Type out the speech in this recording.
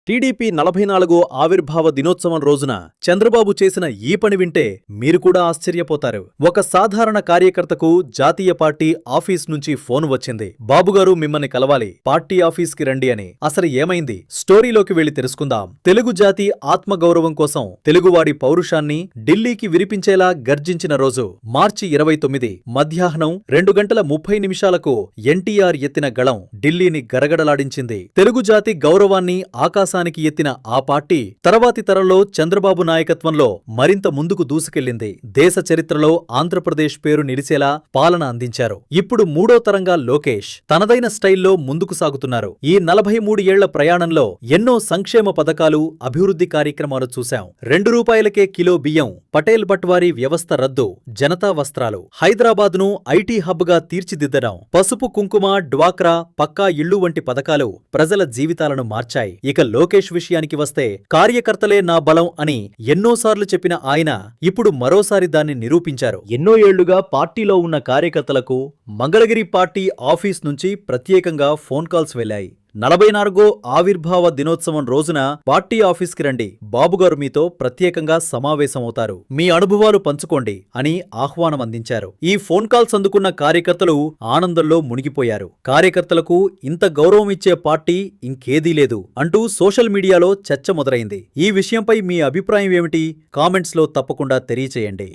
TDP 44వ ఆవిర్భావ దినోత్సవం రోజున చంద్రబాబు చేసిన ఈ పని వింటే మీరు కూడా ఆశ్చర్యపోతారు. ఒక సాధారణ కార్యకర్తకు జాతీయ పార్టీ ఆఫీస్ నుంచి ఫోన్ వచ్చింది. బాబుగారు మిమ్మల్ని కలవాలి, పార్టీ ఆఫీస్కి రండి అని. అసలు ఏమైంది? స్టోరీలోకి వెళ్లి తెలుసుకుందాం. తెలుగు జాతి ఆత్మగౌరవం కోసం తెలుగువాడి పౌరుషాన్ని ఢిల్లీకి విరిపించేలా గర్జించిన రోజు మార్చి 29 మధ్యాహ్నం 2:30 ఎన్టీఆర్ ఎత్తిన గళం ఢిల్లీని గరగడలాడించింది. తెలుగు జాతి గౌరవాన్ని ఆకాశానికి ఎత్తిన ఆ పార్టీ తర్వాతి తరంలో చంద్రబాబు నాయకత్వంలో మరింత ముందుకు దూసుకెళ్లింది. దేశ చరిత్రలో ఆంధ్రప్రదేశ్ పేరు నిలిచేలా పాలన అందించారు. ఇప్పుడు మూడో తరంగా లోకేష్ తనదైన స్టైల్లో ముందుకు సాగుతున్నారు. ఈ 43 ఏళ్ల ప్రయాణంలో ఎన్నో సంక్షేమ పథకాలు, అభివృద్ధి కార్యక్రమాలు చూశాం. ₹2కే కిలో బియ్యం, పటేల్ పట్వారీ వ్యవస్థ రద్దు, జనతా వస్త్రాలు, హైదరాబాద్ను ఐటీ హబ్గా తీర్చిదిద్దడం, పసుపు కుంకుమ, డ్వాక్రా, పక్కా ఇళ్లు వంటి పథకాలు ప్రజల జీవితాలను మార్చాయి. ఇక లోకేష్ విషయానికి వస్తే కార్యకర్తలే నా బలం అని ఎన్నోసార్లు చెప్పిన ఆయన ఇప్పుడు మరోసారి దాన్ని నిరూపించారు. ఎన్నో ఏళ్లుగా పార్టీలో ఉన్న కార్యకర్తలకు మంగళగిరి పార్టీ ఆఫీస్ నుంచి ప్రత్యేకంగా ఫోన్ కాల్స్ వెళ్లాయి. 44వ ఆవిర్భావ దినోత్సవం రోజున పార్టీ ఆఫీస్కి రండి, బాబుగారు మీతో ప్రత్యేకంగా సమావేశమవుతారు, మీ అనుభవాలు పంచుకోండి అని ఆహ్వానం అందించారు. ఈ ఫోన్ కాల్స్ అందుకున్న కార్యకర్తలు ఆనందంలో మునిగిపోయారు. కార్యకర్తలకు ఇంత గౌరవం ఇచ్చే పార్టీ ఇంకేదీ లేదు అంటూ సోషల్ మీడియాలో చర్చ మొదలైంది. ఈ విషయంపై మీ అభిప్రాయం ఏమిటి? కామెంట్స్లో తప్పకుండా తెలియచేయండి.